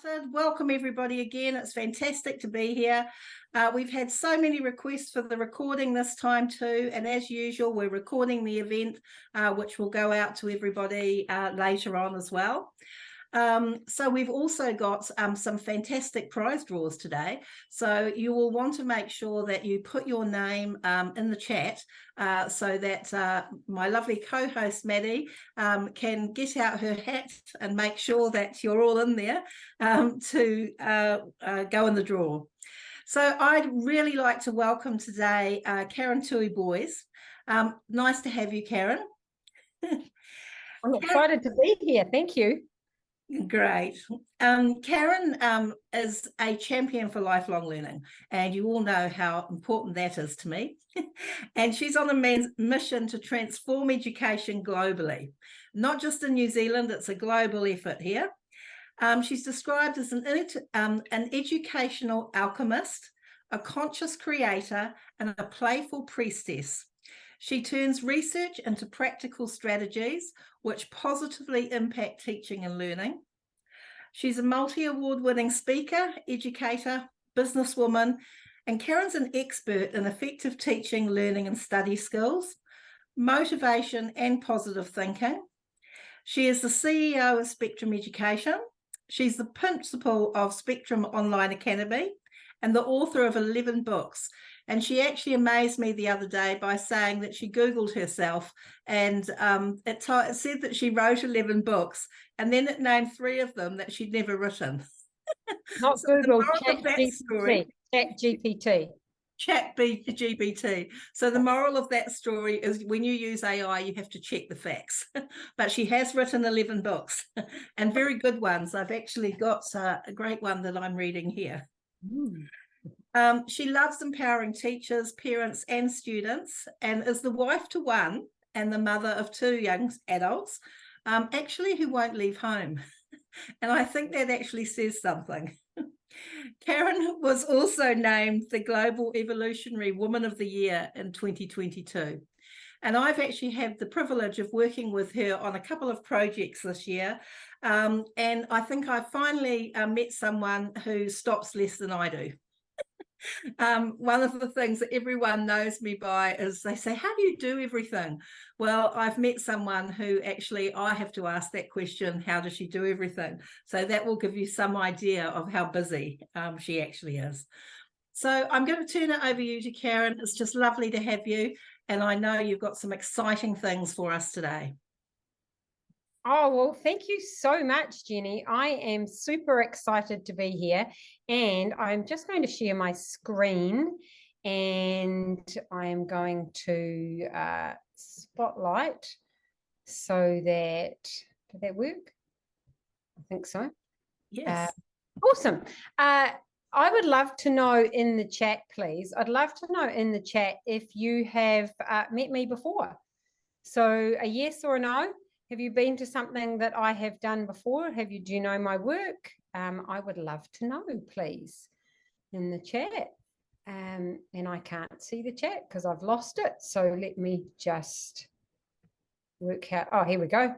started. Welcome everybody again. It's fantastic to be here. We've had so many requests for the recording this time too, and as usual we're recording the event which will go out to everybody later on as well. So we've also got some fantastic prize draws today, so you will want to make sure that you put your name in the chat so that my lovely co-host Maddie can get out her hat and make sure that you're all in there to go in the draw. So I'd really like to welcome today Karen Tui Boys. Nice to have you, Karen. I'm excited to be here. Thank you. Great. Karen is a champion for lifelong learning, and you all know how important that is to me. And she's on a mission to transform education globally, not just in New Zealand. It's a global effort here. She's described as an educational alchemist, a conscious creator, and a playful priestess. She turns research into practical strategies which positively impact teaching and learning. She's a multi-award-winning speaker, educator, businesswoman, and Karen's an expert in effective teaching, learning, and study skills, motivation, and positive thinking. She is the CEO of Spectrum Education. She's the principal of Spectrum Online Academy and the author of 11 books. And she actually amazed me the other day by saying that she Googled herself and it said that she wrote 11 books, and then it named 3 of them that she'd never written. Not So Google, ChatGPT. ChatGPT. So the moral of that story is when you use AI, you have to check the facts. But she has written 11 books and very good ones. I've actually got a great one that I'm reading here. She loves empowering teachers, parents, and students, and is the wife to one and the mother of 2 young adults, actually who won't leave home. And I think that actually says something. Karen was also named the Global Evolutionary Woman of the Year in 2022. And I've actually had the privilege of working with her on a couple of projects this year. And I think I finally met someone who stops less than I do. One of the things that everyone knows me by is they say, how do you do everything? Well, I've met someone who actually I have to ask that question, how does she do everything? So that will give you some idea of how busy she actually is. So I'm going to turn it over you to Karen. It's just lovely to have you. And I know you've got some exciting things for us today. Oh, well, thank you so much, Jenny. I am super excited to be here, and I'm just going to share my screen, and I'm going to spotlight so that, did that work? I think so. Yes. Awesome. I would love to know in the chat, please. I'd love to know in the chat if you have met me before. So a yes or a no. Have you been to something that I have done before? Do you know my work? I would love to know, please, in the chat. And I can't see the chat because I've lost it. So let me just work out. Oh, here we go.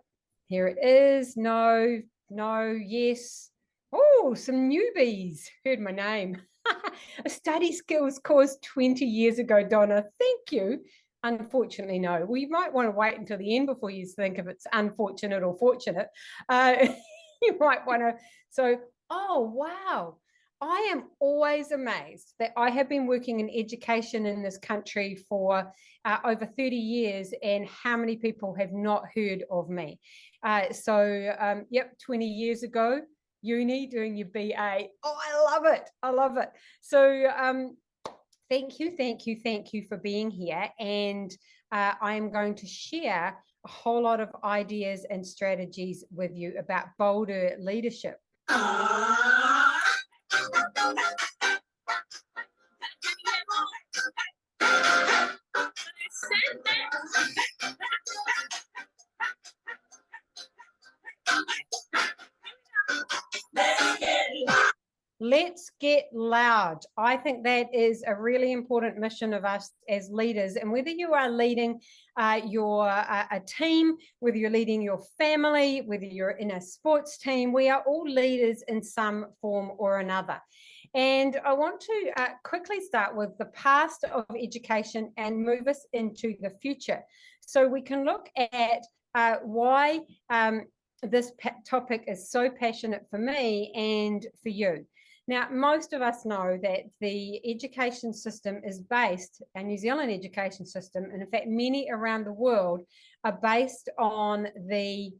Here it is. No, yes. Oh, some newbies heard my name. A study skills course 20 years ago, Donna. Thank you. Unfortunately, no. We might want to wait until the end before you think if it's unfortunate or fortunate. You might want to. So, oh, wow. I am always amazed that I have been working in education in this country for over 30 years and how many people have not heard of me. Yep, 20 years ago, uni doing your BA. Oh, I love it. I love it. So, thank you for being here. And I am going to share a whole lot of ideas and strategies with you about bolder leadership. let's get loud. I think that is a really important mission of us as leaders. And whether you are leading a team, whether you're leading your family, whether you're in a sports team, we are all leaders in some form or another. And I want to quickly start with the past of education and move us into the future. So we can look at why this topic is so passionate for me and for you. Now, most of us know that the education system is based, a New Zealand education system, and in fact, many around the world are based on the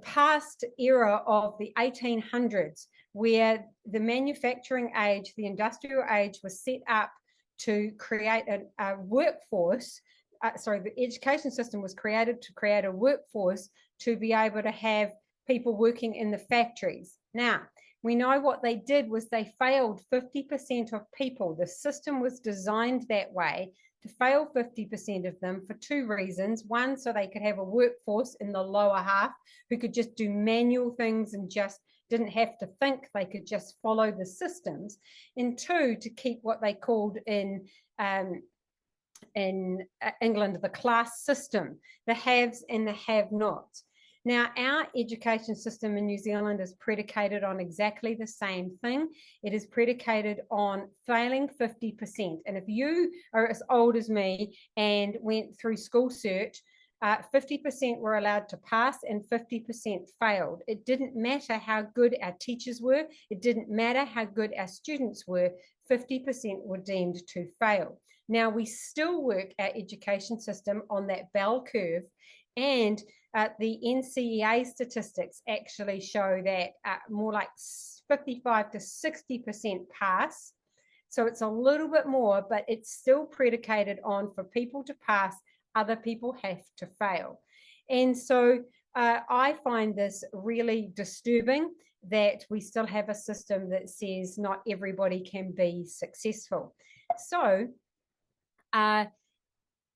past era of the 1800s, where the manufacturing age, the industrial age was set up to create a workforce. The education system was created to create a workforce to be able to have people working in the factories. Now, we know what they did was they failed 50% of people. The system was designed that way to fail 50% of them for two reasons. One, so they could have a workforce in the lower half who could just do manual things and just didn't have to think, they could just follow the systems. And two, to keep what they called in England the class system, the haves and the have-nots. Now, our education system in New Zealand is predicated on exactly the same thing. It is predicated on failing 50%. And if you are as old as me and went through school search, 50% were allowed to pass and 50% failed. It didn't matter how good our teachers were. It didn't matter how good our students were. 50% were deemed to fail. Now, we still work our education system on that bell curve, and the NCEA statistics actually show that more like 55 to 60% pass. So it's a little bit more, but it's still predicated on, for people to pass, other people have to fail. And so I find this really disturbing, that we still have a system that says not everybody can be successful. So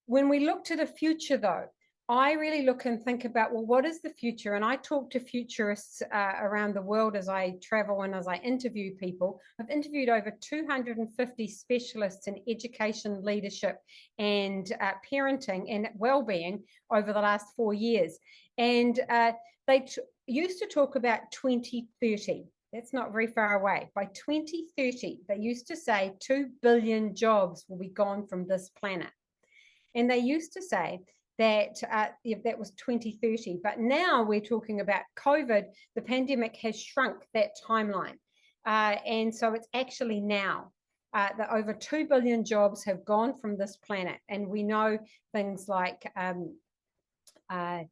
when we look to the future, though, I really look and think about, well, what is the future? And I talk to futurists around the world as I travel and as I interview people. I've interviewed over 250 specialists in education, leadership, and parenting and well-being over the last 4 years. And they used to talk about 2030. That's not very far away. By 2030, they used to say 2 billion jobs will be gone from this planet. And they used to say that that was 2030. But now we're talking about COVID. The pandemic has shrunk that timeline. And so it's actually now that over 2 billion jobs have gone from this planet. And we know things like trying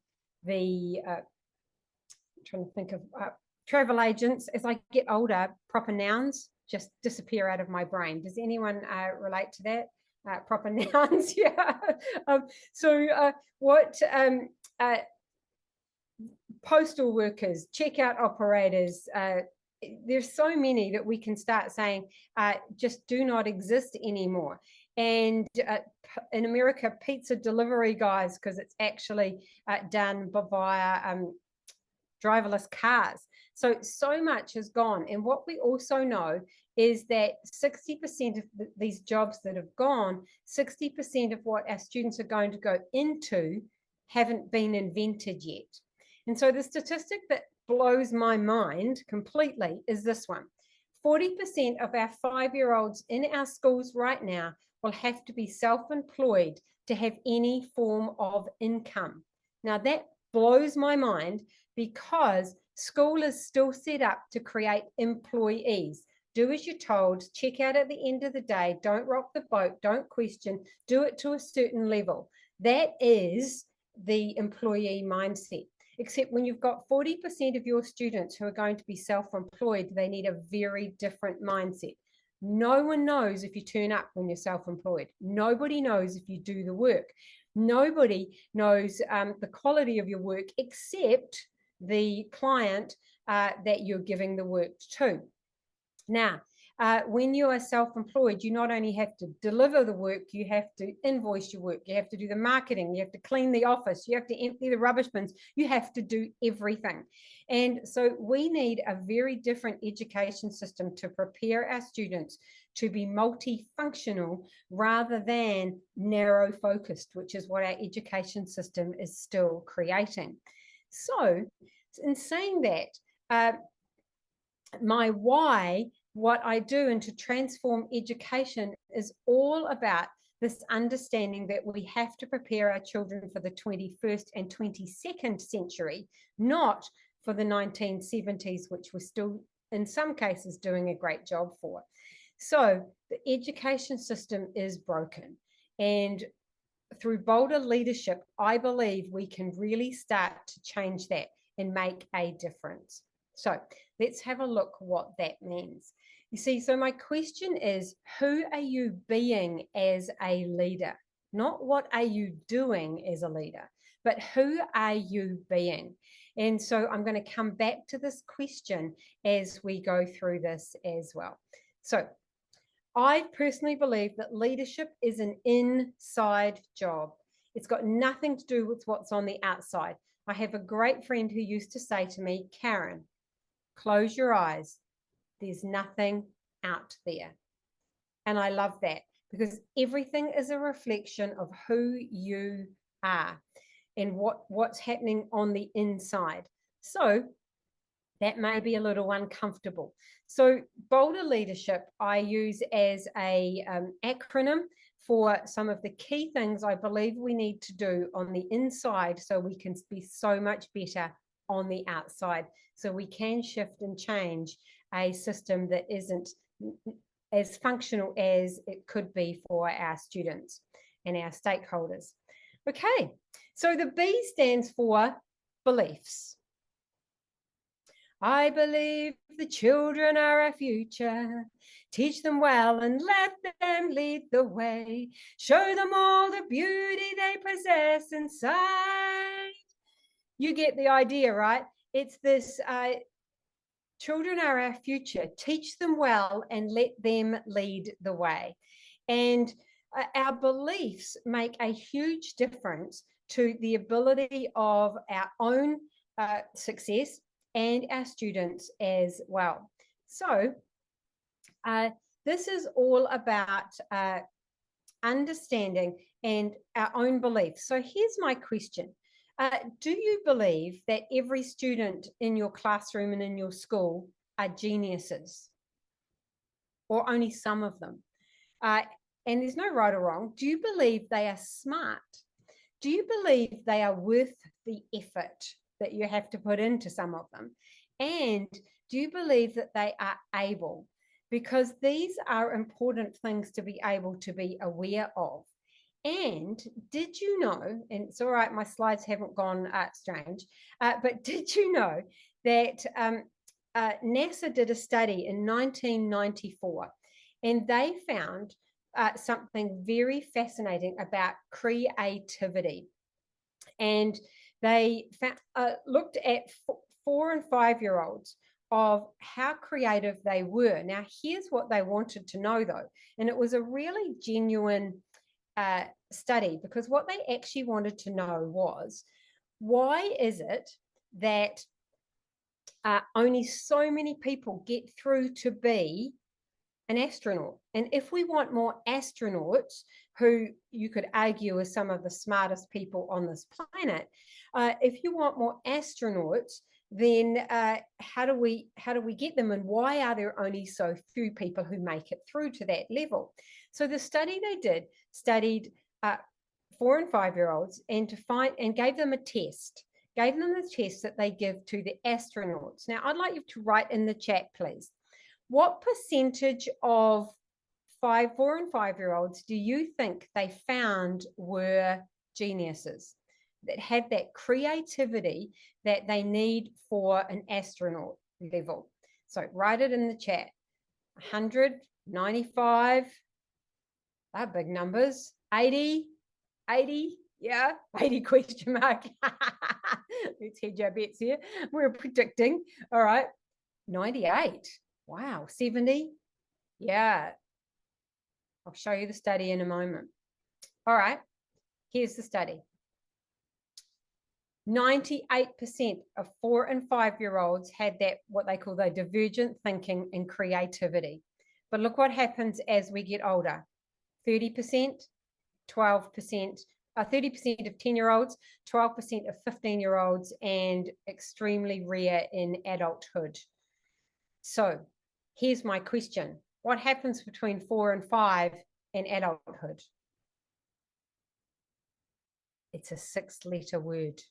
to think of travel agents. As I get older, proper nouns just disappear out of my brain. Does anyone relate to that? Proper nouns, yeah. Postal workers, checkout operators, there's so many that we can start saying just do not exist anymore. And in America, pizza delivery guys, because it's actually done via driverless cars. So much has gone. And what we also know is that 60% of these jobs that have gone, 60% of what our students are going to go into haven't been invented yet. And so the statistic that blows my mind completely is this one. 40% of our 5-year-olds in our schools right now will have to be self-employed to have any form of income. Now that blows my mind, because school is still set up to create employees. Do as you're told, check out at the end of the day, don't rock the boat, don't question, do it to a certain level. That is the employee mindset. Except when you've got 40% of your students who are going to be self-employed, they need a very different mindset. No one knows if you turn up when you're self-employed. Nobody knows if you do the work. Nobody knows the quality of your work except the client that you're giving the work to. Now, When you are self-employed, you not only have to deliver the work, you have to invoice your work, you have to do the marketing, you have to clean the office, you have to empty the rubbish bins, you have to do everything. And so we need a very different education system to prepare our students to be multifunctional rather than narrow focused, which is what our education system is still creating. So in saying that, my why, what I do, and to transform education is all about this understanding that we have to prepare our children for the 21st and 22nd century, not for the 1970s, which we're still in some cases doing a great job for. So the education system is broken, and through bolder leadership, I believe we can really start to change that and make a difference. So let's have a look what that means. You see, so my question is, who are you being as a leader? Not what are you doing as a leader, but who are you being? And so I'm going to come back to this question as we go through this as well. So I personally believe that leadership is an inside job. It's got nothing to do with what's on the outside. I have a great friend who used to say to me, Karen, close your eyes. There's nothing out there. And I love that, because everything is a reflection of who you are and what's happening on the inside. So that may be a little uncomfortable. So bolder leadership I use as a acronym for some of the key things I believe we need to do on the inside so we can be so much better on the outside, so we can shift and change a system that isn't as functional as it could be for our students and our stakeholders. Okay, so the B stands for beliefs. I believe the children are our future. Teach them well and let them lead the way. Show them all the beauty they possess inside. You get the idea, right? It's this children are our future. Teach them well and let them lead the way. And our beliefs make a huge difference to the ability of our own success and our students as well. So this is all about understanding and our own beliefs. So here's my question. Do you believe that every student in your classroom and in your school are geniuses, or only some of them? And there's no right or wrong. Do you believe they are smart? Do you believe they are worth the effort that you have to put into some of them? And do you believe that they are able? Because these are important things to be able to be aware of. And did you know, and it's all right, my slides haven't gone strange, but did you know that NASA did a study in 1994, and they found something very fascinating about creativity. And they looked at 4 and 5-year-olds of how creative they were. Now, here's what they wanted to know, though, and it was a really genuine study, because what they actually wanted to know was, why is it that only so many people get through to be an astronaut? And if we want more astronauts, who you could argue are some of the smartest people on this planet, if you want more astronauts, then how do we get them, and why are there only so few people who make it through to that level? So the study they did studied 4 and 5-year-olds and gave them a test, gave them the test that they give to the astronauts. Now, I'd like you to write in the chat, please. What percentage of 4 and 5-year-olds do you think they found were geniuses, that had that creativity that they need for an astronaut level? So write it in the chat. 100, 95, they're big numbers. 80, yeah, 80 question mark. Let's hedge our bets here. We're predicting. All right, 98. Wow, 70. Yeah, I'll show you the study in a moment. All right, here's the study. 98% of 4 and 5-year-olds had that, what they call the divergent thinking and creativity. But look what happens as we get older. 30%, 12%, 30% of 10-year-olds, 12% of 15-year-olds, and extremely rare in adulthood. So here's my question. What happens between 4 and 5 in adulthood? It's a 6-letter word.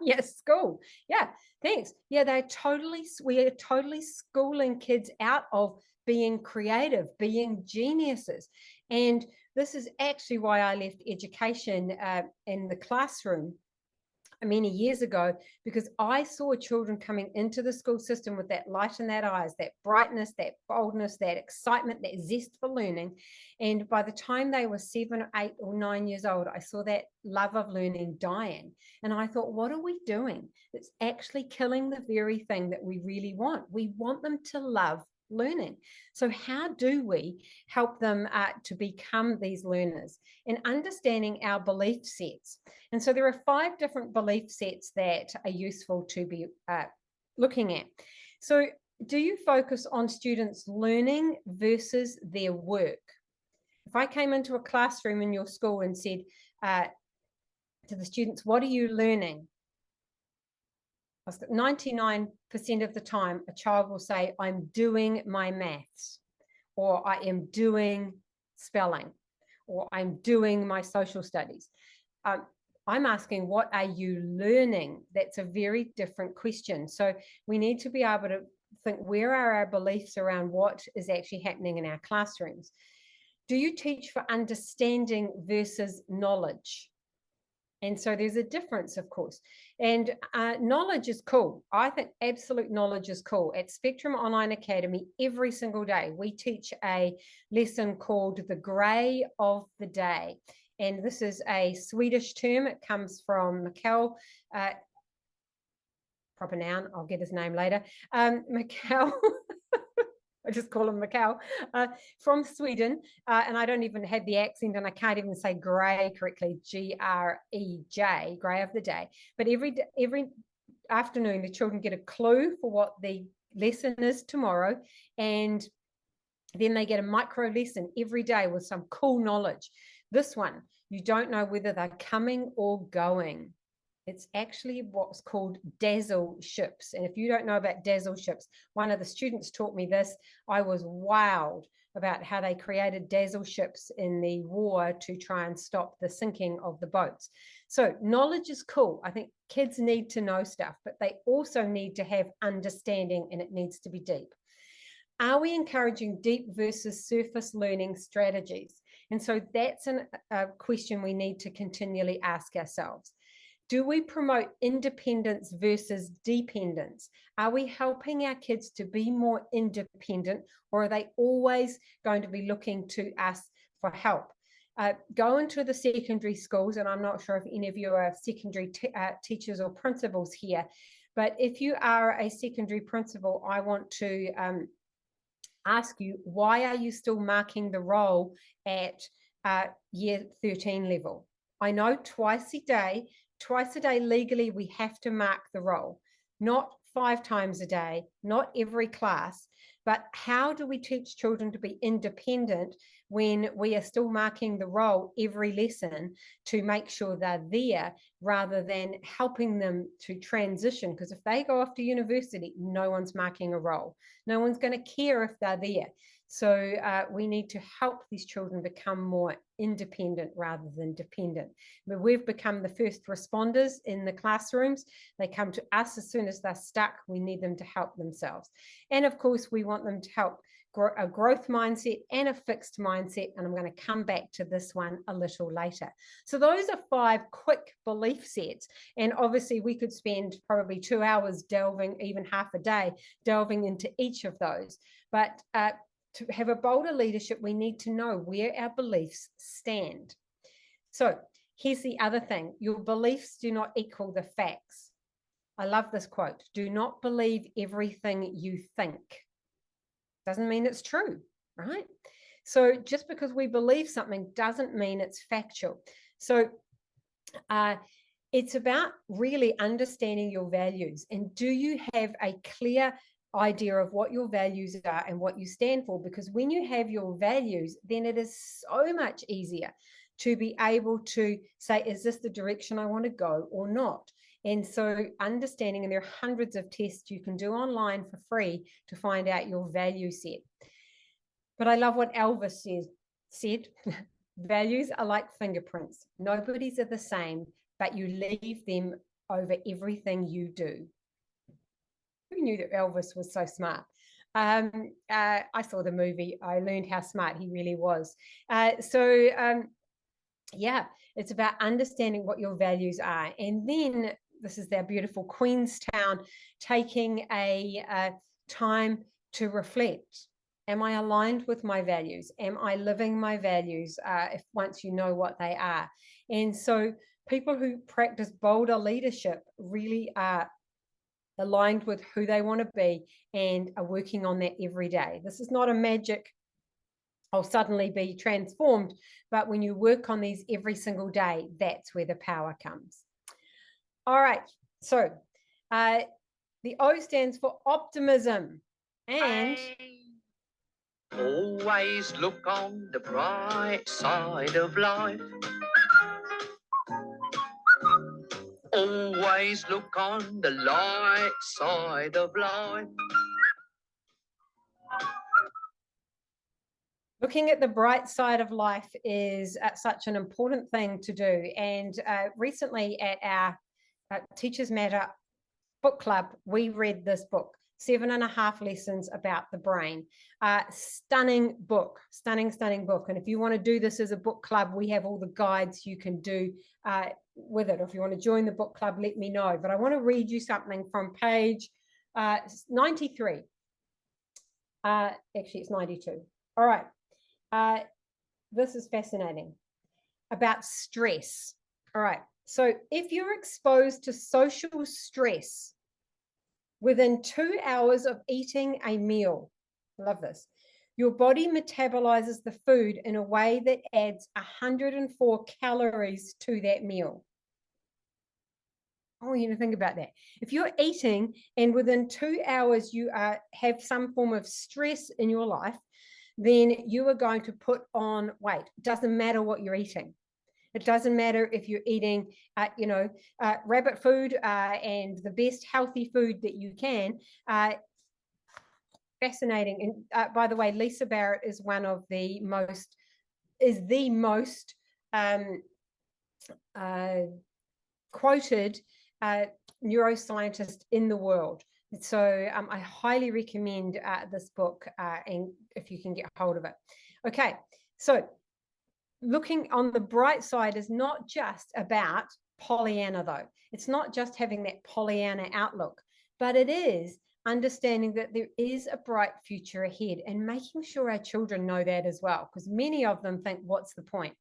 Yes, school. Yeah, thanks. Yeah, we are totally schooling kids out of being creative, being geniuses. And this is actually why I left education in the classroom many years ago, because I saw children coming into the school system with that light in their eyes, that brightness, that boldness, that excitement, that zest for learning. And by the time they were 7 or 8 or 9 years old, I saw that love of learning dying. And I thought, what are we doing? It's actually killing the very thing that we really want. We want them to love learning. So how do we help them to become these learners? And understanding our belief sets. And so there are 5 different belief sets that are useful to be looking at. So do you focus on students learning versus their work? If I came into a classroom in your school and said to the students, what are you learning? 99% of the time, a child will say, I'm doing my maths, or I am doing spelling, or I'm doing my social studies. I'm asking, what are you learning? That's a very different question. So we need to be able to think, where are our beliefs around what is actually happening in our classrooms? Do you teach for understanding versus knowledge? And so there's a difference, of course. And knowledge is cool. I think absolute knowledge is cool. At Spectrum Online Academy, every single day, we teach a lesson called The Grey of the Day. And this is a Swedish term. It comes from Mikael, proper noun, I'll get his name later. Mikael. I just call him Mikael, from Sweden. And I don't even have the accent, and I can't even say grey correctly, G-R-E-J, grey of the day. But every afternoon, the children get a clue for what the lesson is tomorrow. And then they get a micro lesson every day with some cool knowledge. This one, you don't know whether they're coming or going. It's actually what's called dazzle ships. And if you don't know about dazzle ships, one of the students taught me this. I was wowed about how they created dazzle ships in the war to try and stop the sinking of the boats. So knowledge is cool. I think kids need to know stuff, but they also need to have understanding, and it needs to be deep. Are we encouraging deep versus surface learning strategies? And so that's a question we need to continually ask ourselves. Do we promote independence versus dependence? Are we helping our kids to be more independent, or are they always going to be looking to us for help? Go into the secondary schools, and I'm not sure if any of you are secondary teachers or principals here, but if you are a secondary principal, I want to ask you, why are you still marking the roll at year 13 level? I know twice a day legally we have to mark the roll, not 5 times a day, not every class. But how do we teach children to be independent when we are still marking the roll every lesson to make sure they're there, rather than helping them to transition? Because if they go off to university, no one's marking a roll. No one's going to care if they're there. So we need to help these children become more independent rather than dependent. But we've become the first responders in the classrooms. They come to us as soon as they're stuck. We need them to help themselves. And of course, we want them to help a growth mindset and a fixed mindset. And I'm going to come back to this one a little later. So those are 5 quick belief sets. And obviously we could spend probably 2 hours delving, even half a day, delving into each of those. But to have a bolder leadership, we need to know where our beliefs stand. So here's the other thing. Your beliefs do not equal the facts. I love this quote. Do not believe everything you think. Doesn't mean it's true, right? So just because we believe something doesn't mean it's factual. So it's about really understanding your values. And do you have a clear idea of what your values are and what you stand for? Because when you have your values, then it is so much easier to be able to say, is this the direction I want to go or not? And so understanding, and there are hundreds of tests you can do online for free to find out your value set. But I love what Elvis said, values are like fingerprints. Nobody's are the same, but you leave them over everything you do. Who knew that Elvis was so smart? I saw the movie. I learned how smart he really was. Yeah, it's about understanding what your values are. And then this is their beautiful Queenstown, taking a time to reflect. Am I aligned with my values? Am I living my values if once you know what they are? And so people who practice bolder leadership really are aligned with who they want to be and are working on that every day. This is not a magic, I'll suddenly be transformed, but when you work on these every single day, that's where the power comes. All right, so the O stands for optimism, and always look on the bright side of life. Always look on the light side of life. looking at the bright side of life is such an important thing to do. And recently at our Teachers Matter book club, we read this book, 7.5 Lessons About the Brain. Stunning book, stunning book. And if you want to do this as a book club, we have all the guides you can do with it. If you want to join the book club, let me know. But I want to read you something from page 93. Actually, it's 92. All right. This is fascinating about stress. All right. So if you're exposed to social stress within 2 hours of eating a meal, love this, your body metabolizes the food in a way that adds 104 calories to that meal. I want you to think about that. If you're eating and within 2 hours you have some form of stress in your life, then you are going to put on weight. It doesn't matter what you're eating. It doesn't matter if you're eating, rabbit food and the best healthy food that you can. Fascinating. And by the way, Lisa Barrett is one of the most quoted neuroscientist in the world. So I highly recommend this book, and if you can get hold of it. Okay, so looking on the bright side is not just about Pollyanna, though. It's not just having that Pollyanna outlook, but it is understanding that there is a bright future ahead and making sure our children know that as well, because many of them think, what's the point?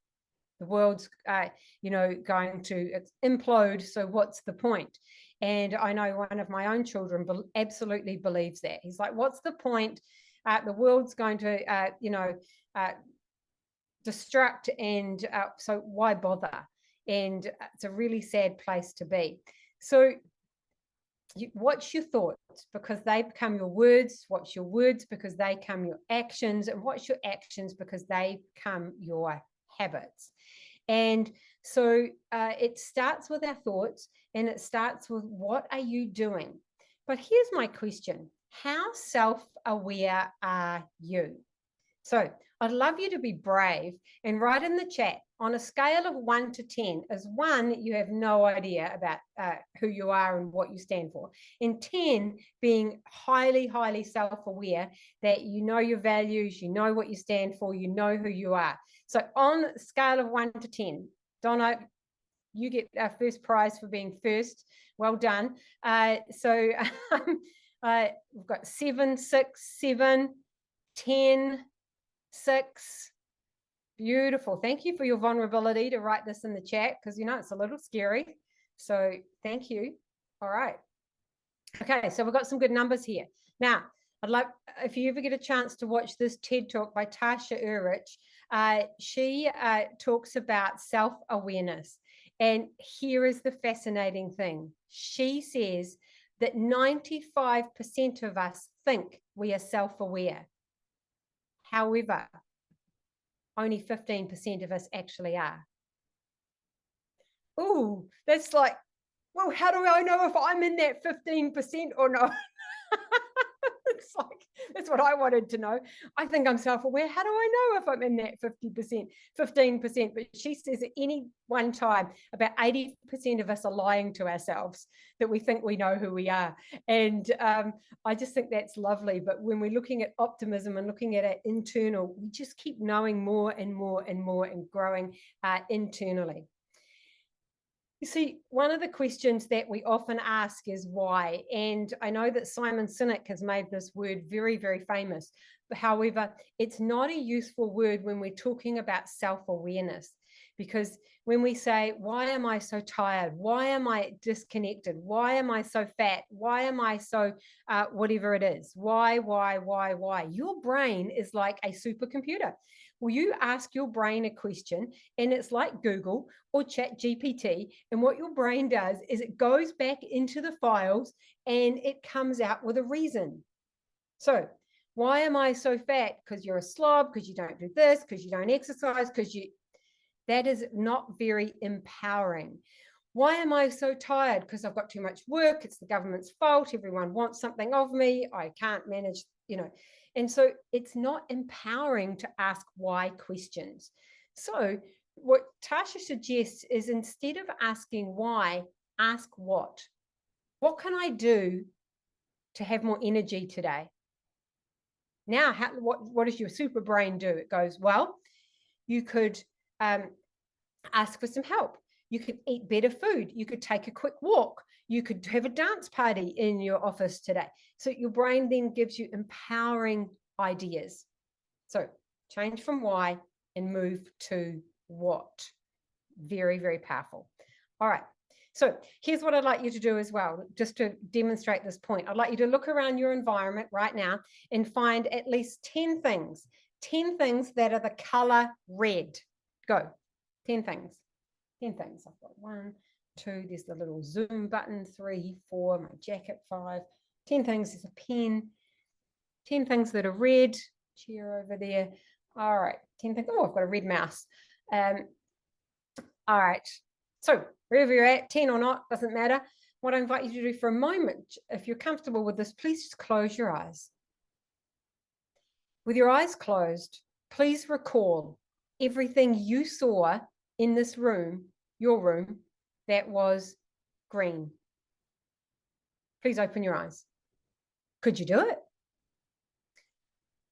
The world's, going to implode, so what's the point? And I know one of my own children absolutely believes that. He's like, what's the point? The world's going to, destruct, and so why bother? And it's a really sad place to be. So watch your thoughts, because they become your words. Watch your words, because they become your actions. And watch your actions, because they become your habits. And so it starts with our thoughts, and it starts with, what are you doing? But here's my question. How self-aware are you? So I'd love you to be brave and write in the chat, on a scale of 1 to 10, as 1, you have no idea about who you are and what you stand for, and 10 being highly, highly self-aware, that you know your values, you know what you stand for, you know who you are. So on a scale of 1 to 10, Donna, you get our first prize for being first. Well done. So we've got 7, 6, 7, 10, 6. Beautiful. Thank you for your vulnerability to write this in the chat, because it's a little scary. So thank you. All right. Okay, so we've got some good numbers here. Now, I'd like, if you ever get a chance to watch this TED Talk by Tasha Eurich, she talks about self-awareness. And here is the fascinating thing. She says that 95% of us think we are self-aware. However, only 15% of us actually are. Oh, that's like, well, how do I know if I'm in that 15% or not? It's like, that's what I wanted to know. I think I'm self-aware. How do I know if I'm in that 50%, 15%? But she says at any one time, about 80% of us are lying to ourselves, that we think we know who we are. And I just think that's lovely. But when we're looking at optimism and looking at our internal, we just keep knowing more and more and more and growing internally. You see, one of the questions that we often ask is why. And I know that Simon Sinek has made this word very, very famous. However, it's not a useful word when we're talking about self-awareness. Because when we say, why am I so tired? Why am I disconnected? Why am I so fat? Why am I so whatever it is? Why? Your brain is like a supercomputer. Well, you ask your brain a question and it's like Google or ChatGPT. And what your brain does is it goes back into the files and it comes out with a reason. So why am I so fat? Because you're a slob, because you don't do this, because you don't exercise, that is not very empowering. Why am I so tired? Because I've got too much work. It's the government's fault. Everyone wants something of me. I can't manage, And so it's not empowering to ask why questions. So what Tasha suggests is instead of asking why, ask what. What can I do to have more energy today? Now, what does your super brain do? It goes, well, you could ask for some help. You could eat better food. You could take a quick walk. You could have a dance party in your office today. So your brain then gives you empowering ideas. So change from why and move to what. Very, very powerful. All right. So here's what I'd like you to do as well, just to demonstrate this point. I'd like you to look around your environment right now and find at least 10 things that are the color red. Go. 10 things. 10 things. I've got 1, 2, there's the little zoom button, 3, 4, my jacket, 5. 10 things, there's a pen. 10 things that are red. Chair over there. All right. 10 things. Oh, I've got a red mouse. All right. So wherever you're at, 10 or not, doesn't matter. What I invite you to do for a moment, if you're comfortable with this, please just close your eyes. With your eyes closed, please recall everything you saw in this room, your room, that was green. Please open your eyes. Could you do it?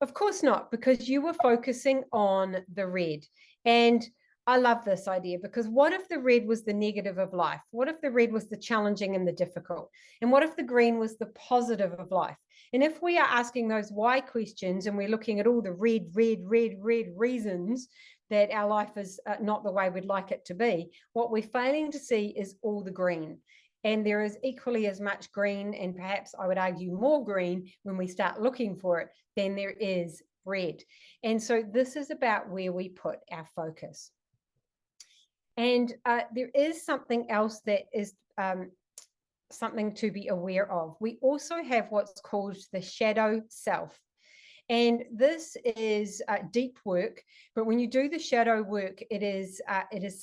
Of course not, because you were focusing on the red. And I love this idea, because what if the red was the negative of life? What if the red was the challenging and the difficult? And what if the green was the positive of life? And if we are asking those why questions and we're looking at all the red reasons that our life is not the way we'd like it to be, what we're failing to see is all the green. And there is equally as much green, and perhaps I would argue more green when we start looking for it than there is red. And so this is about where we put our focus. And there is something else that is something to be aware of. We also have what's called the shadow self. And this is deep work, but when you do the shadow work, it is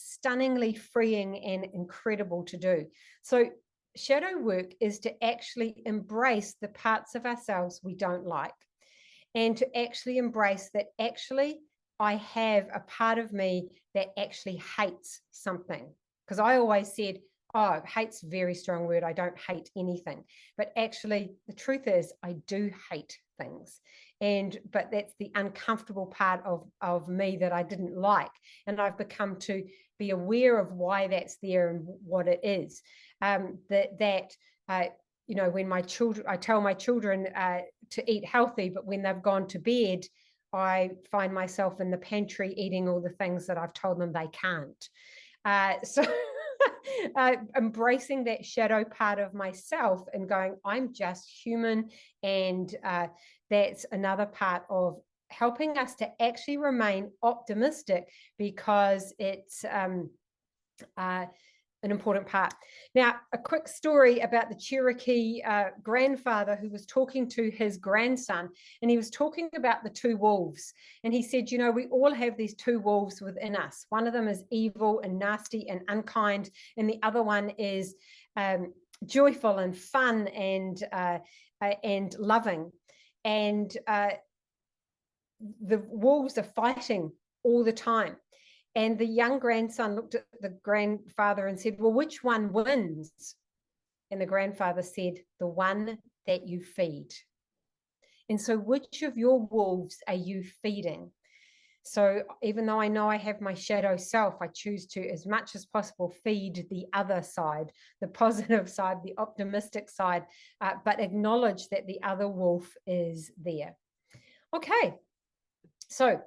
stunningly freeing and incredible to do. So shadow work is to actually embrace the parts of ourselves we don't like, and to actually embrace that actually I have a part of me that actually hates something. Because I always said, oh, hate's a very strong word. I don't hate anything. But actually, the truth is I do hate things. But that's the uncomfortable part of me that I didn't like. And I've become to be aware of why that's there and what it is. When my children, I tell my children to eat healthy, but when they've gone to bed, I find myself in the pantry eating all the things that I've told them they can't. So embracing that shadow part of myself and going, I'm just human, and that's another part of helping us to actually remain optimistic, because it's an important part. Now, a quick story about the Cherokee grandfather who was talking to his grandson, and he was talking about the two wolves. And he said, you know, we all have these two wolves within us. One of them is evil and nasty and unkind, and the other one is joyful and fun and loving. And the wolves are fighting all the time. And the young grandson looked at the grandfather and said, well, which one wins? And the grandfather said, the one that you feed. And so which of your wolves are you feeding? So even though I know I have my shadow self, I choose to, as much as possible, feed the other side, the positive side, the optimistic side, but acknowledge that the other wolf is there. Okay, so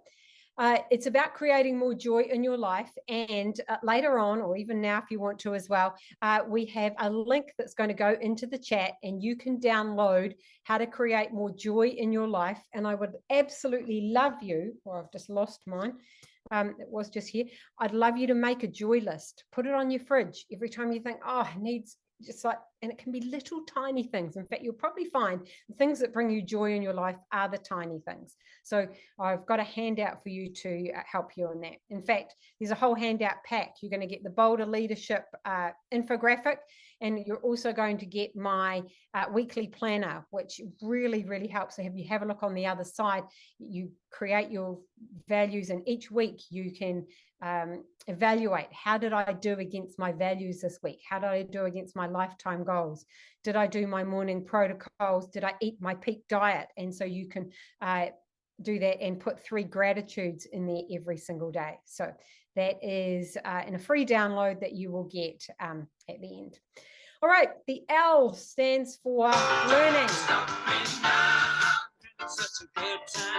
it's about creating more joy in your life. And later on, or even now if you want to as well, we have a link that's going to go into the chat, and you can download how to create more joy in your life. And I would absolutely love you, or I've just lost mine. It was just here. I'd love you to make a joy list. Put it on your fridge every time you think, oh, it needs just like, and it can be little tiny things. In fact, you'll probably find the things that bring you joy in your life are the tiny things. So I've got a handout for you to help you on that. In fact, there's a whole handout pack. You're going to get the Bolder Leadership infographic, and you're also going to get my weekly planner, which really, really helps. So if you have a look on the other side, you create your values, and each week you can evaluate, how did I do against my values this week? How did I do against my lifetime goals? Did I do my morning protocols? Did I eat my peak diet? And so you can do that and put 3 gratitudes in there every single day. So that is in a free download that you will get at the end. All right, the L stands for learning. Such a good time.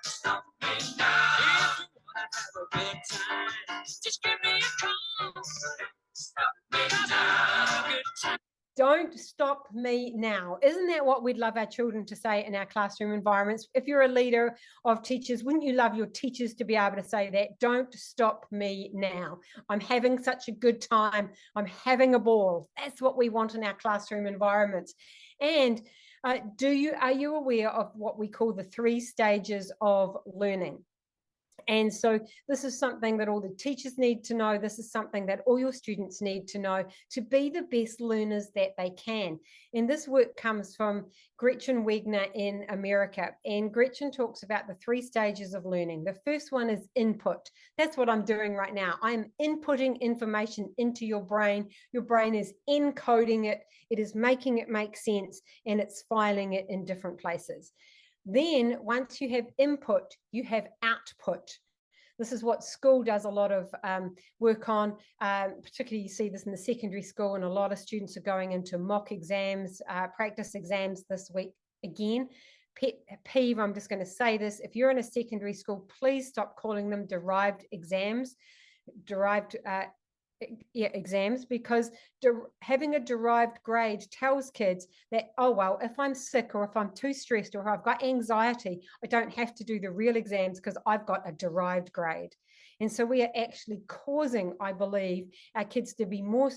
Stop me now. If you wanna have a good time, just give me a call. Stop me now. Good time. Don't stop me now. Isn't that what we'd love our children to say in our classroom environments? If you're a leader of teachers, wouldn't you love your teachers to be able to say that? Don't stop me now. I'm having such a good time. I'm having a ball. That's what we want in our classroom environments. And are you aware of what we call the 3 stages of learning? And so this is something that all the teachers need to know. This is something that all your students need to know to be the best learners that they can. And this work comes from Gretchen Wegner in America. And Gretchen talks about the 3 stages of learning. The first one is input. That's what I'm doing right now. I'm inputting information into your brain. Your brain is encoding it. It is making it make sense, and it's filing it in different places. Then once you have input, you have output. This is what school does a lot of work on. Particularly you see this in the secondary school, and a lot of students are going into mock exams, practice exams this week. Again, pet peeve, I'm just going to say this. If you're in a secondary school, please stop calling them derived exams, exams, because having a derived grade tells kids that, oh, well, if I'm sick or if I'm too stressed or if I've got anxiety, I don't have to do the real exams because I've got a derived grade. And so we are actually causing, I believe, our kids to be more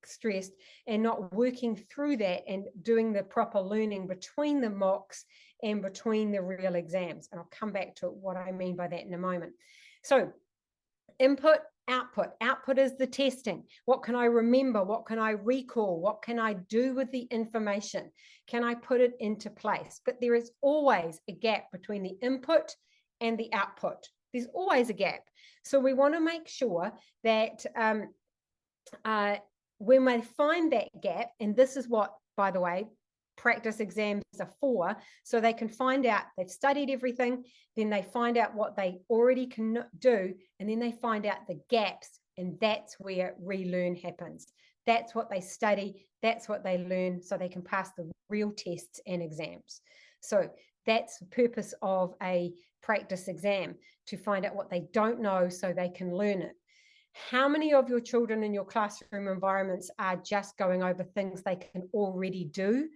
stressed and not working through that and doing the proper learning between the mocks and between the real exams. And I'll come back to what I mean by that in a moment. So input, output. Output is the testing. What can I remember? What can I recall? What can I do with the information? Can I put it into place? But there is always a gap between the input and the output. There's always a gap. So we want to make sure that when we find that gap, and this is what, by the way, practice exams are for, so they can find out they've studied everything, then they find out what they already can do, and then they find out the gaps, and that's where relearn happens. That's what they study, that's what they learn, so they can pass the real tests and exams. So that's the purpose of a practice exam, to find out what they don't know so they can learn it. How many of your children in your classroom environments are just going over things they can already do?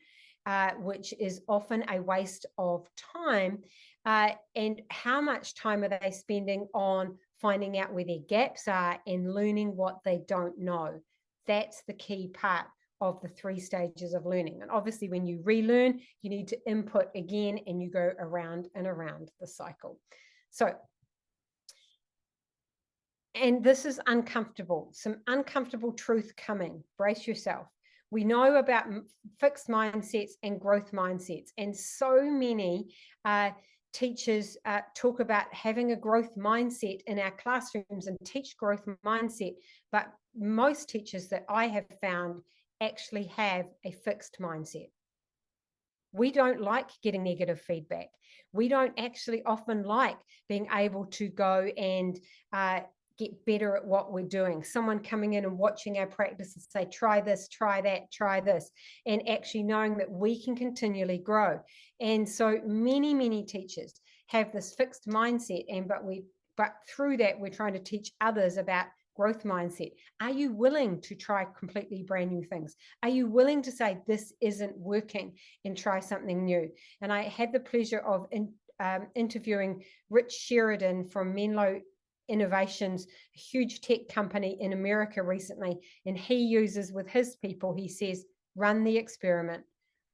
which is often a waste of time. And how much time are they spending on finding out where their gaps are and learning what they don't know? That's the key part of the 3 stages of learning. And obviously, when you relearn, you need to input again, and you go around and around the cycle. So, and this is uncomfortable, some uncomfortable truth coming. Brace yourself. We know about fixed mindsets and growth mindsets, and so many teachers talk about having a growth mindset in our classrooms and teach growth mindset, but most teachers that I have found actually have a fixed mindset. We don't like getting negative feedback. We don't actually often like being able to go and get better at what we're doing. Someone coming in and watching our practice and say, try this, try that, try this, and actually knowing that we can continually grow. And so many teachers have this fixed mindset, but through that, we're trying to teach others about growth mindset. Are you willing to try completely brand new things? Are you willing to say this isn't working and try something new? And I had the pleasure of interviewing Rich Sheridan from Menlo Innovations, a huge tech company in America recently, and he uses with his people, he says, run the experiment.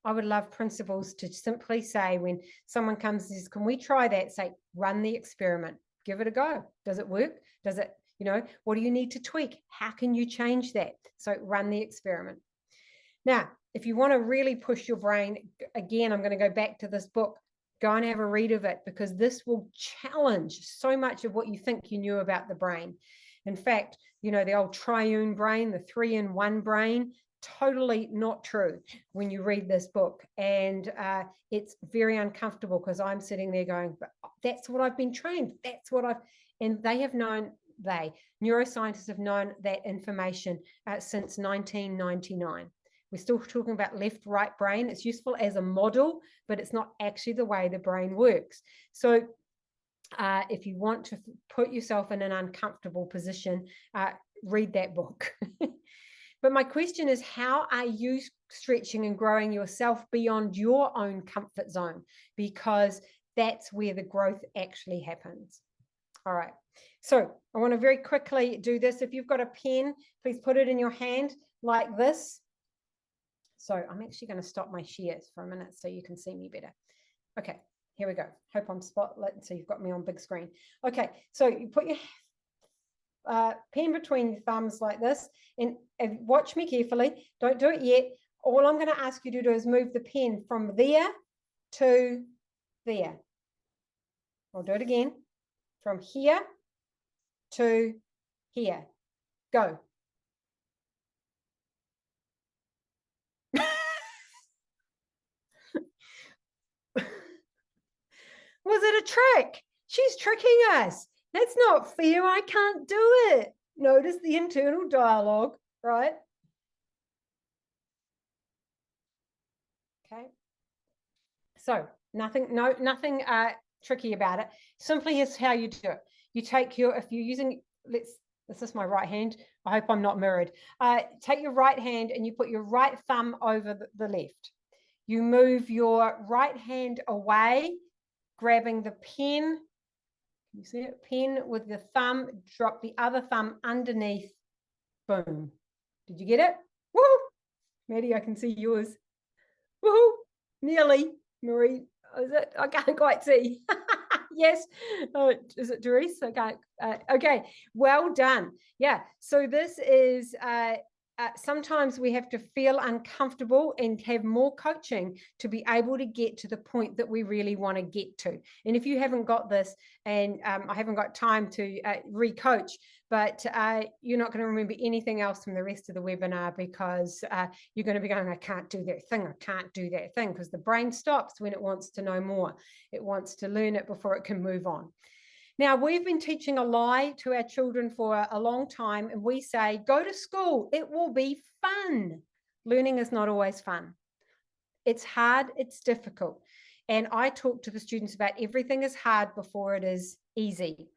I would love principals to simply say, when someone comes and says, can we try that? Say, run the experiment, give it a go. Does it work? Does it, what do you need to tweak? How can you change that? So run the experiment. Now, if you want to really push your brain, again, I'm going to go back to this book. Go and have a read of it, because this will challenge so much of what you think you knew about the brain. In fact, the old triune brain, the 3-in-1 brain, totally not true when you read this book. And it's very uncomfortable, because I'm sitting there going, but that's what I've been trained. And they have known, neuroscientists have known that information since 1999. We're still talking about left-right brain. It's useful as a model, but it's not actually the way the brain works. So if you want to put yourself in an uncomfortable position, read that book. But my question is, how are you stretching and growing yourself beyond your own comfort zone? Because that's where the growth actually happens. All right. So I want to very quickly do this. If you've got a pen, please put it in your hand like this. So I'm actually going to stop my shares for a minute so you can see me better. Okay, here we go. Hope I'm spotlit, so you've got me on big screen. Okay, so you put your pen between your thumbs like this, and watch me carefully. Don't do it yet. All I'm going to ask you to do is move the pen from there to there. I'll do it again. From here to here. Go. Was it a trick? She's tricking us. That's not fair. I can't do it. Notice the internal dialogue, right? Okay. So nothing tricky about it. Simply is how you do it. You take if you're using, this is my right hand. I hope I'm not mirrored. Take your right hand and you put your right thumb over the left. You move your right hand away, grabbing the pen. You see it? Pen with the thumb, drop the other thumb underneath. Boom. Did you get it? Woohoo! Maddie, I can see yours. Woohoo! Nearly. Marie, is it? I can't quite see. Yes. Is it Doris? Okay. Okay. Well done. Yeah. So this is sometimes we have to feel uncomfortable and have more coaching to be able to get to the point that we really want to get to. And if you haven't got this, and I haven't got time to re-coach, but you're not going to remember anything else from the rest of the webinar, because you're going to be going, I can't do that thing. I can't do that thing, because the brain stops when it wants to know more. It wants to learn it before it can move on. Now, we've been teaching a lie to our children for a long time, and we say, go to school, it will be fun. Learning is not always fun. It's hard, it's difficult. And I talk to the students about everything is hard before it is easy,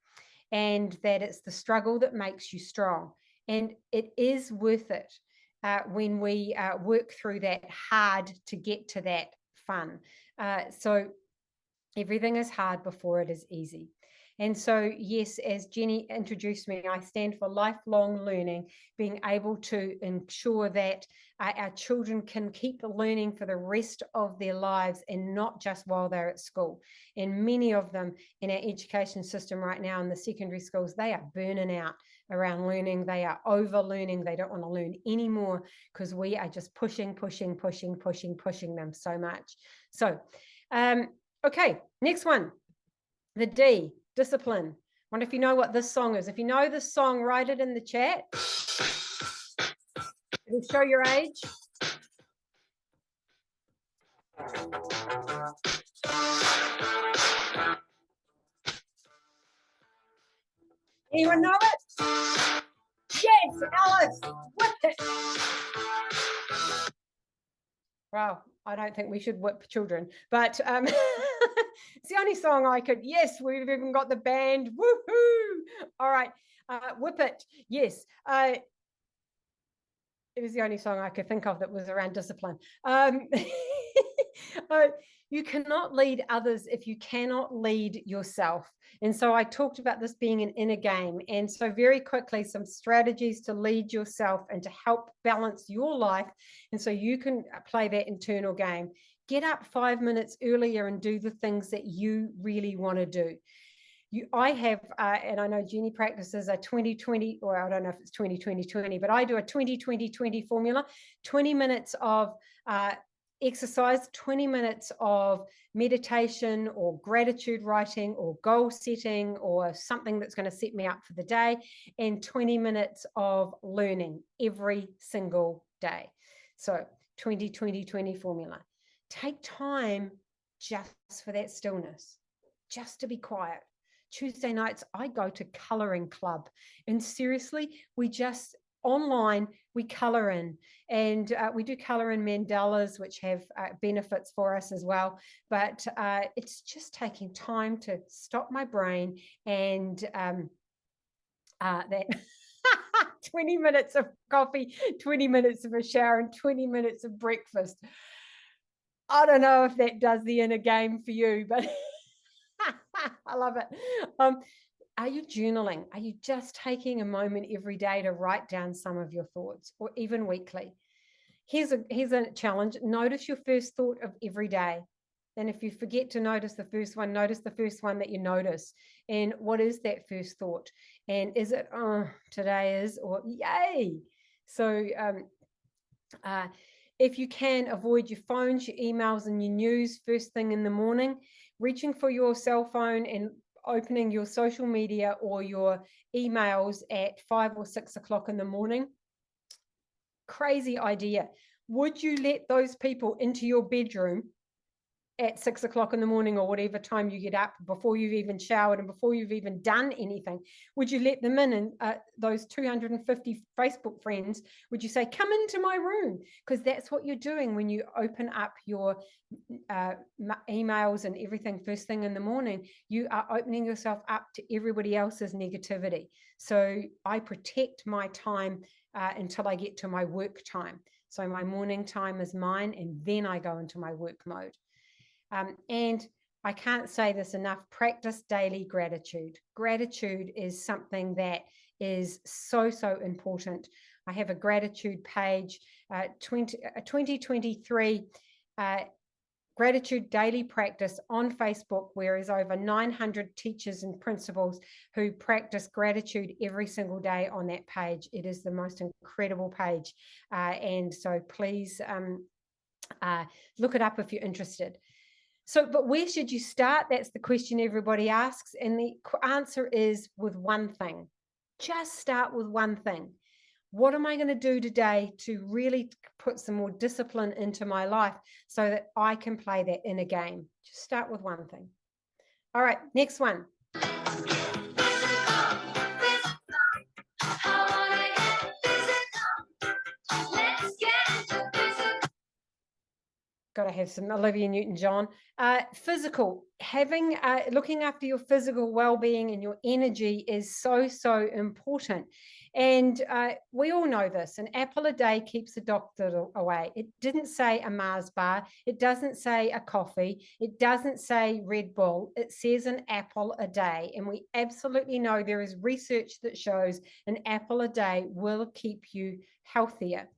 and that it's the struggle that makes you strong. And it is worth it. when we work through that hard to get to that fun. So everything is hard before it is easy. And so, yes, as Jenny introduced me, I stand for lifelong learning, being able to ensure that our children can keep learning for the rest of their lives and not just while they're at school. And many of them in our education system right now in the secondary schools, they are burning out around learning. They are over learning. They don't want to learn anymore because we are just pushing them so much. So, okay, next one, the D. Discipline. Wonder if you know what this song is. If you know this song, write it in the chat. It'll show your age. Anyone know it? Yes, Alice. Whip it. Wow, I don't think we should whip children, but it's the only song I could. Yes, we've even got the band. Woohoo! All right, whip it. Yes, it was the only song I could think of that was around discipline. You cannot lead others if you cannot lead yourself. And so I talked about this being an inner game. And so very quickly, some strategies to lead yourself and to help balance your life. And so you can play that internal game. Get up 5 minutes earlier and do the things that you really want to do. I have, and I know Jenny practices a 20-20, or I don't know if it's 20-20-20, but I do a 20-20-20 formula, 20 minutes of exercise, 20 minutes of meditation or gratitude writing or goal setting or something that's going to set me up for the day, and 20 minutes of learning every single day. So 20-20-20 formula. Take time just for that stillness, just to be quiet. Tuesday nights, I go to colouring club, and seriously, we just online, we colour in, and we do colour in mandalas, which have benefits for us as well. But it's just taking time to stop my brain and that 20 minutes of coffee, 20 minutes of a shower, and 20 minutes of breakfast. I don't know if that does the inner game for you, but I love it. Are you journaling? Are you just taking a moment every day to write down some of your thoughts, or even weekly? Here's a challenge. Notice your first thought of every day. And if you forget to notice the first one, notice the first one that you notice. And what is that first thought? And is it, oh, today is, or yay? So if you can, avoid your phones, your emails, and your news first thing in the morning. Reaching for your cell phone and opening your social media or your emails at 5 or 6 o'clock in the morning. Crazy idea. Would you let those people into your bedroom at 6 o'clock in the morning or whatever time you get up, before you've even showered and before you've even done anything? Would you let them in, and those 250 Facebook friends, would you say, come into my room? Because that's what you're doing when you open up your emails and everything first thing in the morning. You are opening yourself up to everybody else's negativity. So I protect my time until I get to my work time. So my morning time is mine, and then I go into my work mode. And I can't say this enough, practice daily gratitude. Gratitude is something that is so important. I have a gratitude page, 2023 gratitude daily practice on Facebook, where there's over 900 teachers and principals who practice gratitude every single day on that page. It is the most incredible page. And so please look it up if you're interested. So, but where should you start? That's the question everybody asks. And the answer is with one thing. Just start with one thing. What am I going to do today to really put some more discipline into my life so that I can play that inner game? Just start with one thing. All right, next one. Got gotta have some Olivia Newton-John. Physical, looking after your physical well-being and your energy is so important. And we all know this, an apple a day keeps the doctor away. It didn't say a Mars bar. It doesn't say a coffee. It doesn't say Red Bull. It says an apple a day. And we absolutely know there is research that shows an apple a day will keep you healthier.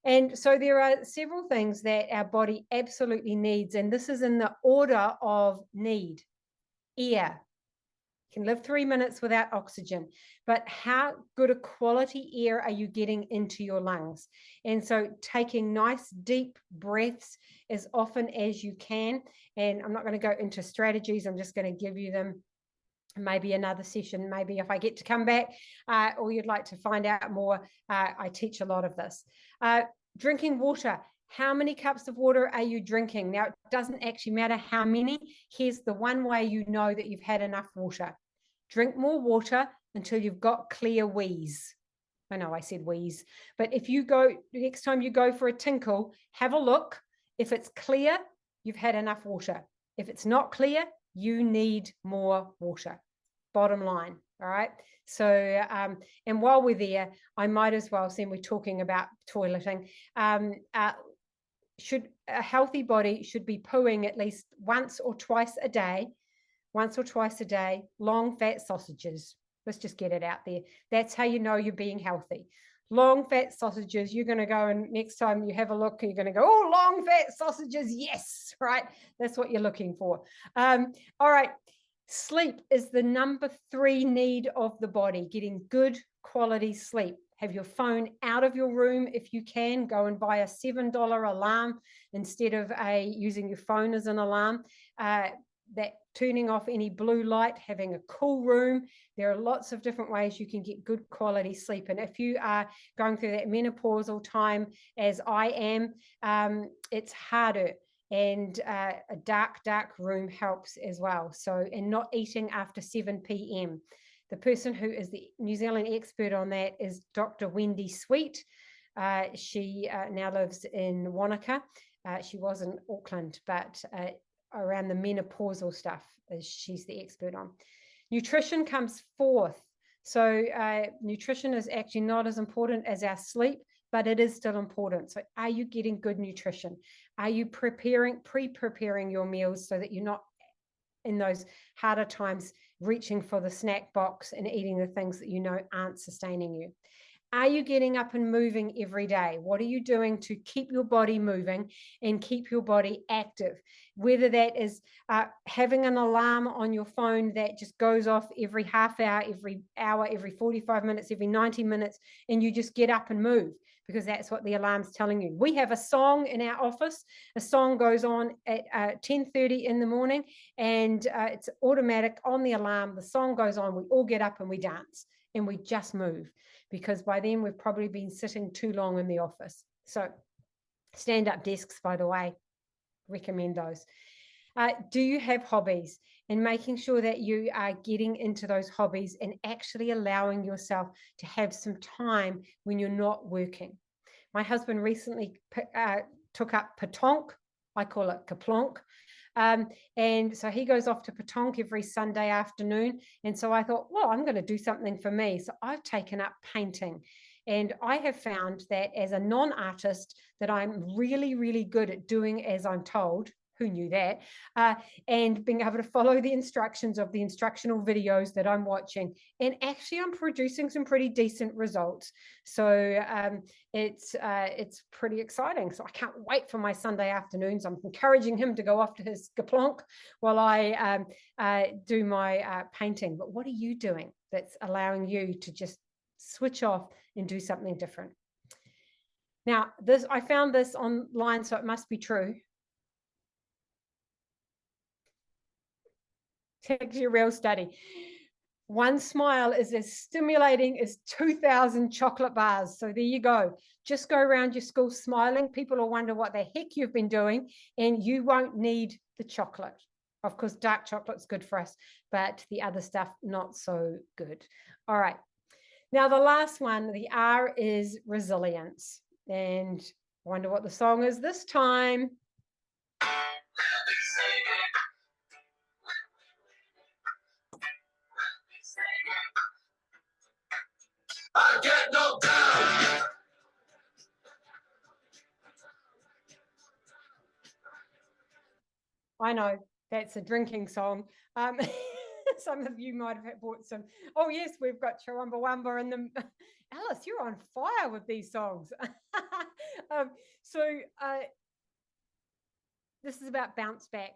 And so there are several things that our body absolutely needs, and this is in the order of need. Air. You can live 3 minutes without oxygen, but how good a quality air are you getting into your lungs? And so taking nice deep breaths as often as you can, and I'm not going to go into strategies, I'm just going to give you them. Maybe another session, maybe if I get to come back, or you'd like to find out more, I teach a lot of this. Drinking water. How many cups of water are you drinking? Now, it doesn't actually matter how many. Here's the one way you know that you've had enough water. Drink more water until you've got clear wheeze. I know I said wheeze, but if you go, next time you go for a tinkle, have a look. If it's clear, you've had enough water. If it's not clear, you need more water. Bottom line. All right. So, and while we're there, I might as well, since we're talking about toileting, a healthy body should be pooing at least once or twice a day, long fat sausages. Let's just get it out there. That's how you know you're being healthy. Long fat sausages, you're going to go, and next time you have a look, you're going to go, oh, long fat sausages. Yes, right. That's what you're looking for. All right. Sleep is the number 3 need of the body, getting good quality sleep. Have your phone out of your room if you can. Go and buy a $7 alarm instead of using your phone as an alarm. That turning off any blue light, having a cool room. There are lots of different ways you can get good quality sleep. And if you are going through that menopausal time, as I am, it's harder. And a dark room helps as well. So, and not eating after 7 p.m. The person who is the New Zealand expert on that is Dr. Wendy Sweet. She now lives in Wanaka. She was in Auckland, but around the menopausal stuff, she's the expert on. Nutrition comes fourth. So nutrition is actually not as important as our sleep, but it is still important. So are you getting good nutrition? Are you pre-preparing your meals so that you're not in those harder times reaching for the snack box and eating the things that you know aren't sustaining you? Are you getting up and moving every day? What are you doing to keep your body moving and keep your body active? Whether that is having an alarm on your phone that just goes off every half hour, every 45 minutes, every 90 minutes, and you just get up and move because that's what the alarm's telling you. We have a song in our office. A song goes on at 10:30 in the morning, and it's automatic on the alarm. The song goes on. We all get up and we dance and we just move, because by then we've probably been sitting too long in the office. So stand-up desks, by the way, recommend those. Do you have hobbies? And making sure that you are getting into those hobbies and actually allowing yourself to have some time when you're not working. My husband recently took up petanque. I call it kaplonk. And so he goes off to petanque every Sunday afternoon. And so I thought, well, I'm going to do something for me. So I've taken up painting. And I have found that as a non-artist that I'm really, really good at doing as I'm told. Who knew that? And being able to follow the instructions of the instructional videos that I'm watching. And actually, I'm producing some pretty decent results. So it's pretty exciting. So I can't wait for my Sunday afternoons. I'm encouraging him to go off to his kaplonk while I do my painting. But what are you doing that's allowing you to just switch off and do something different? Now, I found this online, so it must be true. It's actually a real study. One smile is as stimulating as 2,000 chocolate bars. So there you go. Just go around your school smiling. People will wonder what the heck you've been doing, and you won't need the chocolate. Of course, dark chocolate's good for us, but the other stuff, not so good. All right. Now, the last one, the R, is resilience. And I wonder what the song is this time. I know that's a drinking song. Some of you might have bought some. Oh yes, we've got Chumbawamba in them. Alice, you're on fire with these songs. So this is about bounce back.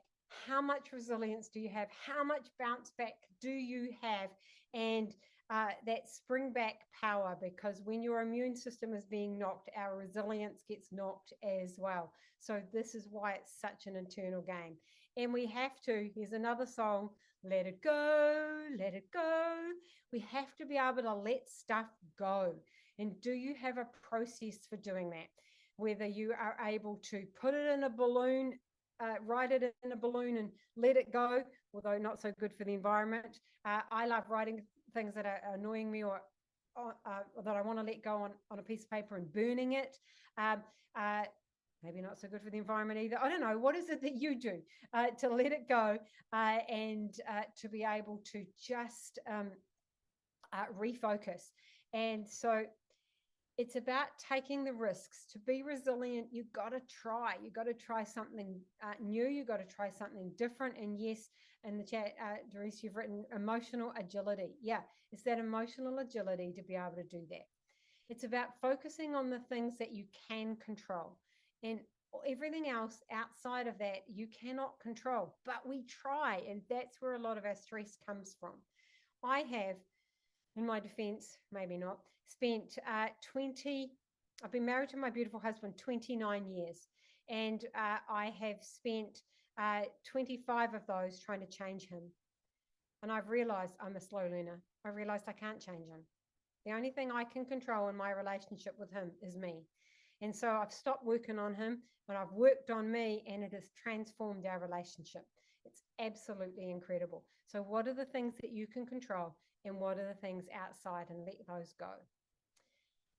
How much resilience do you have? How much bounce back do you have? And that spring back power, because when your immune system is being knocked, our resilience gets knocked as well. So this is why it's such an internal game. And we have to, here's another song, let it go, let it go. We have to be able to let stuff go. And do you have a process for doing that? Whether you are able to put it in a balloon, write it in a balloon and let it go, although not so good for the environment. I love writing things that are annoying me or that I want to let go on a piece of paper and burning it. Maybe not so good for the environment either. I don't know. What is it that you do to let it go and to be able to just refocus? And so it's about taking the risks. To be resilient, you've got to try. You've got to try something new. You've got to try something different. And yes, in the chat, Doris, you've written emotional agility. Yeah, it's that emotional agility to be able to do that. It's about focusing on the things that you can control. And everything else outside of that, you cannot control. But we try. And that's where a lot of our stress comes from. I have, in my defense, maybe not, spent I've been married to my beautiful husband 29 years, and I have spent 25 of those trying to change him. And I've realized I'm a slow learner. I realized I can't change him. The only thing I can control in my relationship with him is me. And so I've stopped working on him and I've worked on me, and it has transformed our relationship. It's absolutely incredible. So what are the things that you can control, and what are the things outside, and let those go?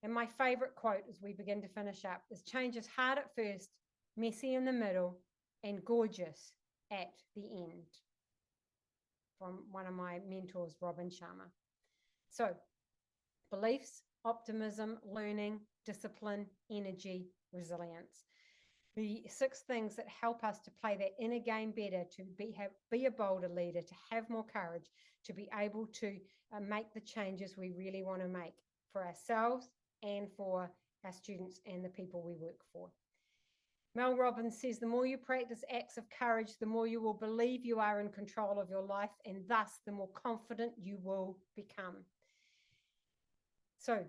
And my favorite quote as we begin to finish up is, change is hard at first, messy in the middle, and gorgeous at the end. From one of my mentors, Robin Sharma. So beliefs, optimism, learning, discipline, energy, resilience. The 6 things that help us to play that inner game better, to be a bolder leader, to have more courage, to be able to make the changes we really want to make for ourselves and for our students and the people we work for. Mel Robbins says, the more you practice acts of courage, the more you will believe you are in control of your life, and thus the more confident you will become. So,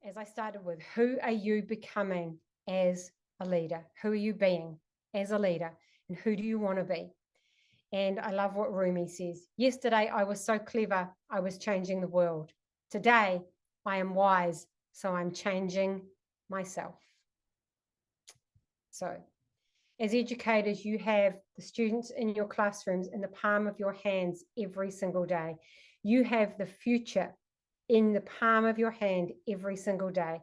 as I started with, who are you becoming as a leader? Who are you being as a leader? And who do you want to be? And I love what Rumi says. Yesterday, I was so clever, I was changing the world. Today, I am wise, so I'm changing myself. So, as educators, you have the students in your classrooms in the palm of your hands every single day. You have the future in the palm of your hand every single day.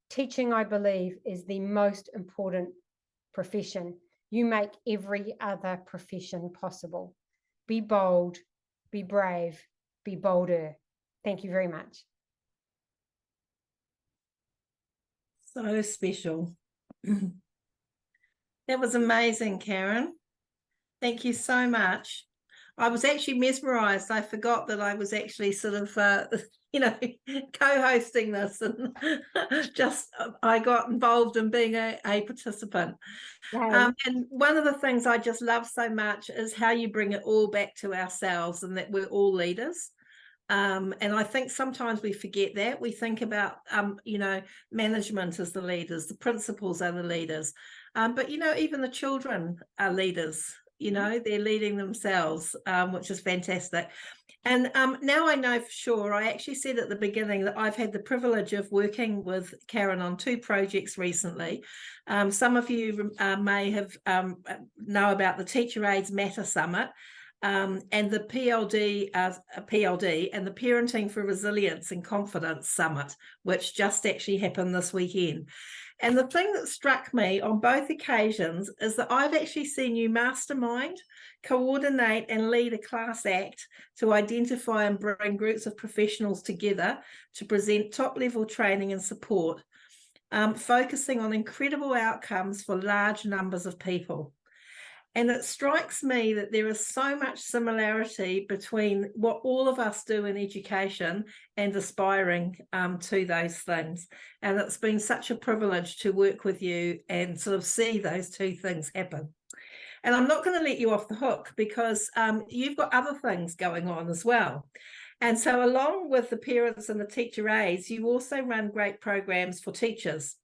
Teaching, I believe, is the most important profession. You make every other profession possible. Be bold, be brave, be bolder. Thank you very much. So special. That was amazing, Karen. Thank you so much. I was actually mesmerized. I forgot that I was actually sort of, co-hosting this, and I got involved in being a participant. And one of the things I just love so much is how you bring it all back to ourselves, and that we're all leaders. And I think sometimes we forget that. We think about, management as the leaders, the principals are the leaders. But, even the children are leaders, they're leading themselves, which is fantastic. And now I know for sure, I actually said at the beginning that I've had the privilege of working with Karen on 2 projects recently. Some of you may have know about the Teacher Aids Matter Summit. And the PLD and the Parenting for Resilience and Confidence Summit, which just actually happened this weekend. And the thing that struck me on both occasions is that I've actually seen you mastermind, coordinate and lead a class act to identify and bring groups of professionals together to present top-level training and support, focusing on incredible outcomes for large numbers of people. And it strikes me that there is so much similarity between what all of us do in education and aspiring to those things. And it's been such a privilege to work with you and sort of see those two things happen. And I'm not going to let you off the hook because you've got other things going on as well. And so along with the parents and the teacher aides, you also run great programs for teachers.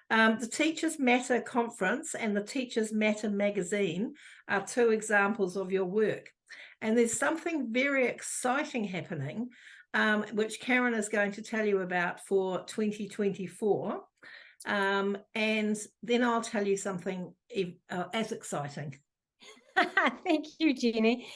The Teachers Matter Conference and the Teachers Matter magazine are two examples of your work. And there's something very exciting happening, which Karen is going to tell you about for 2024. And then I'll tell you something as exciting. Thank you, Jenny.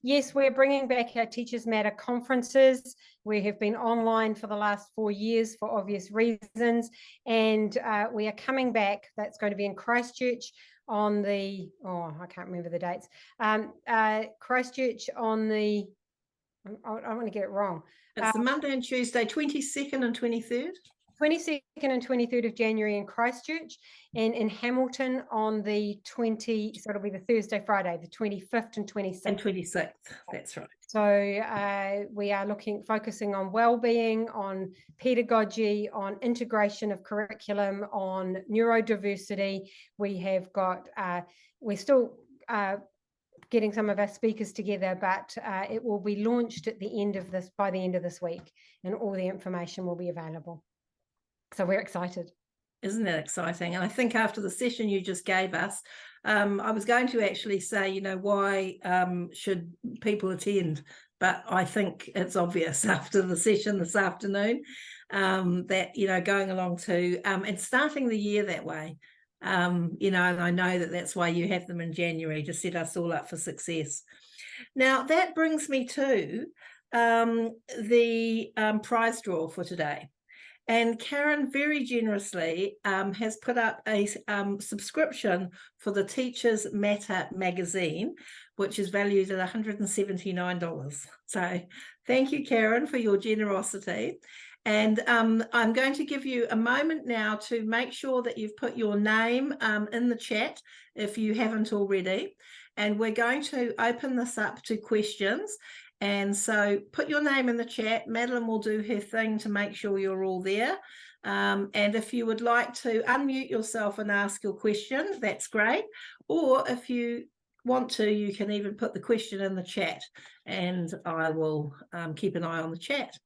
Yes, we're bringing back our Teachers Matter conferences. We have been online for the last 4 years for obvious reasons, and we are coming back. That's going to be in Christchurch on the, I can't remember the dates. Christchurch on the, I want to get it wrong. It's the Monday and Tuesday, 22nd and 23rd. 22nd and 23rd of January in Christchurch, and in Hamilton on the 20, so it'll be the Thursday, Friday, the 25th and 26th. And 26th, that's right. So we are focusing on well-being, on pedagogy, on integration of curriculum, on neurodiversity. We have got, we're still getting some of our speakers together, but it will be launched at the end of this, by the end of this week, and all the information will be available. So we're excited. Isn't that exciting? And I think after the session you just gave us, I was going to actually say, you know, why should people attend? But I think it's obvious after the session this afternoon that, you know, going along to and starting the year that way, you know, and I know that that's why you have them in January, to set us all up for success. Now, that brings me to the prize draw for today. And Karen very generously has put up a subscription for the Teachers Matter magazine, which is valued at $179. So thank you, Karen, for your generosity. And I'm going to give you a moment now to make sure that you've put your name in the chat if you haven't already. And we're going to open this up to questions. And so put your name in the chat. Madeline will do her thing to make sure you're all there. And if you would like to unmute yourself and ask your question, that's great. Or if you want to, you can even put the question in the chat and I will keep an eye on the chat.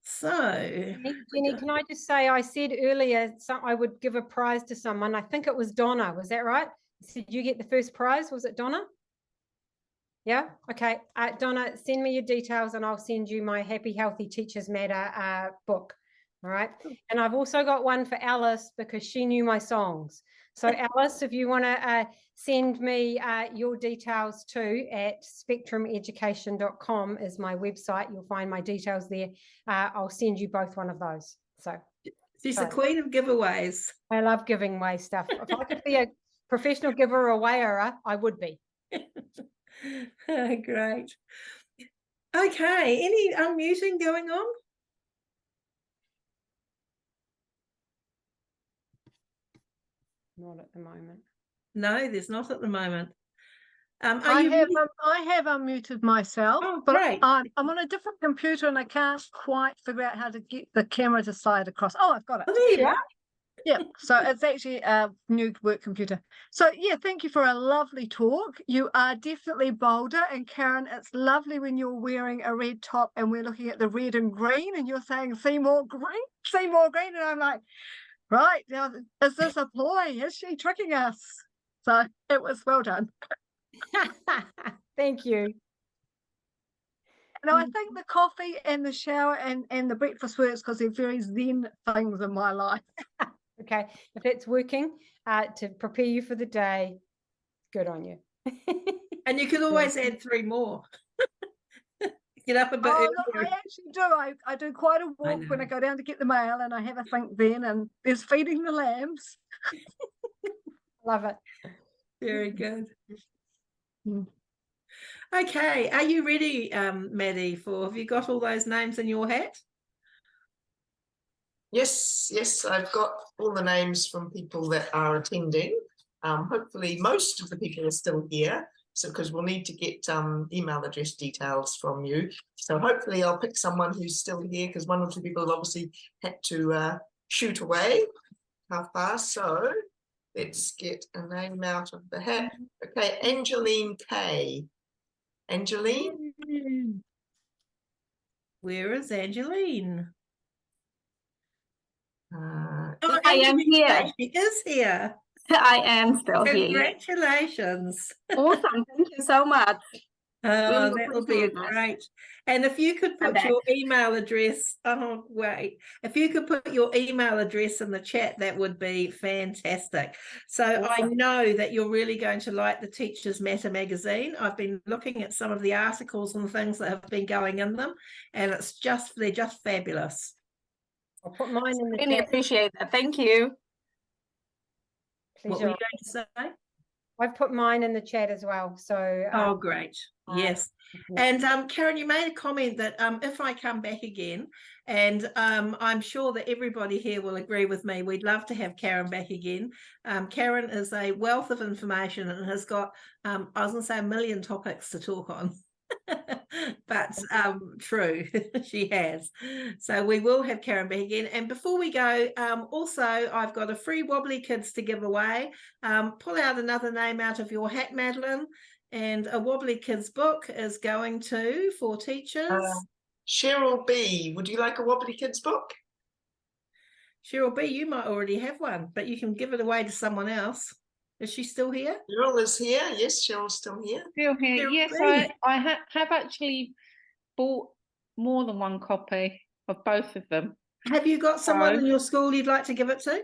So, Jenny, can I just say, I said earlier I would give a prize to someone. I think it was Donna. Was that right? Did you get the first prize? Was it Donna? Yeah. Okay. Donna, send me your details and I'll send you my Happy Healthy Teachers Matter book. All right. And I've also got one for Alice because she knew my songs. So Alice, if you want to send me your details too, at spectrumeducation.com is my website. You'll find my details there. I'll send you both one of those. So she's the queen of giveaways. I love giving away stuff. If I could be a professional giver awayer, I would be. Great. Okay, any unmuting going on? Not at the moment. No, there's not at the moment. I have unmuted myself, but I'm on a different computer and I can't quite figure out how to get the camera to slide across. Oh, I've got it. Oh, there you are. Yeah, so it's actually a new work computer. So yeah, thank you for a lovely talk. You are definitely bolder, and Karen, it's lovely when you're wearing a red top and we're looking at the red and green and you're saying see more green, and I'm like, right, now is this a ploy? Is she tricking us? So it was well done. Thank you. No, I think the coffee and the shower and the breakfast works because they're very zen things in my life. Okay, if it's working to prepare you for the day, good on you. And you can always add 3 more. Get up a bit earlier. Look, I actually do. I do quite a walk when I go down to get the mail, and I have a think then, and there's feeding the lambs. Love it. Very good. Okay, are you ready, Maddie, have you got all those names in your hat? Yes, I've got all the names from people that are attending. Hopefully most of the people are still here. So, because we'll need to get email address details from you. So hopefully I'll pick someone who's still here, because one or two people have obviously had to shoot away half past. So let's get a name out of the hat. Okay, Angeline Kay. Angeline? Where is Angeline? Uh, Oh, I am Angeline here. Kay, she is here. I am still here. Congratulations. Awesome. Thank you so much. Oh, Really that will be appreciate that. great. And if you could I'm put your back. email address, oh, wait, if you could put your email address in the chat, that would be fantastic. So I Awesome. know that you're really going to like the Teachers Matter magazine. I've been looking at some of the articles and things that have been going in them, and they're just fabulous. I'll put mine in the Really chat. appreciate that. Thank you. What Pleasure. were you going to say? I've put mine in the chat as well. So Oh, great. Yes. yeah. And Karen, you made a comment that if I come back again, and I'm sure that everybody here will agree with me, we'd love to have Karen back again. Karen is a wealth of information and has got, I was going to say, a million topics to talk on. But true, she has. So we will have Karen back again. And before we go, also I've got a free Wobbly Kids to give away. Pull out another name out of your hat, Madeline. And a Wobbly Kids book is going to for teachers. Cheryl B, would you like a Wobbly Kids book? Cheryl B, you might already have one, but you can give it away to someone else. Is she still here? Cheryl is here. Yes, Cheryl's still here. Still here. Cheryl Yes, B. I have actually bought more than one copy of both of them. Have you got someone So- in your school you'd like to give it to?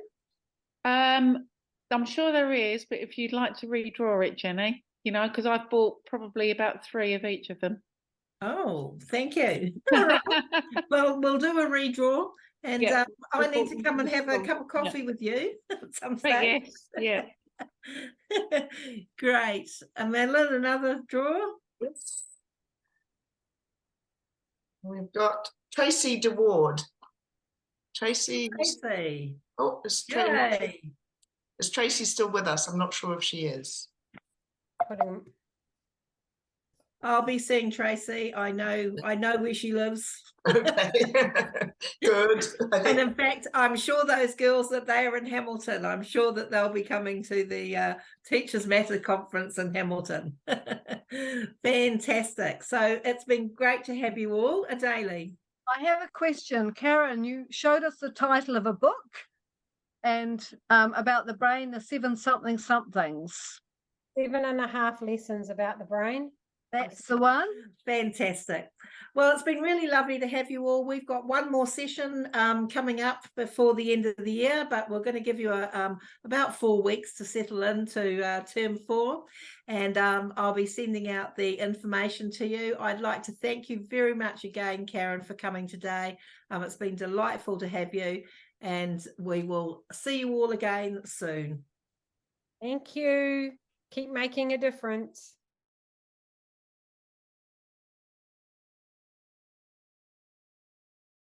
I'm sure there is, but if you'd like to redraw it, Jenny, you know, because I've bought probably about 3 of each of them. Oh, thank you. All right. Well, we'll do a redraw, and Yeah, I need to before- come and have a before- cup of coffee with you at some But stage. yes, yeah. Great. And Madeline, another draw? Yes. We've got Tracy DeWard. Tracy, Tracy. oh, Yay. is Tracy still with us? I'm not sure if she is. Putting- I'll be seeing Tracy. I know where she lives. Okay, good. I And think in fact, I'm sure those girls that they are in Hamilton, I'm sure that they'll be coming to the Teachers Matter conference in Hamilton. Fantastic. So it's been great to have you all. Adalie. I have a question. Karen, you showed us the title of a book and about the brain, the 7 something somethings. 7.5 lessons about the brain. That's the one. Fantastic. Well, it's been really lovely to have you all. We've got one more session coming up before the end of the year, but we're going to give you about 4 weeks to settle into term 4, and I'll be sending out the information to you. I'd like to thank you very much again, Karen, for coming today. It's been delightful to have you, and we will see you all again soon. Thank you. Keep making a difference.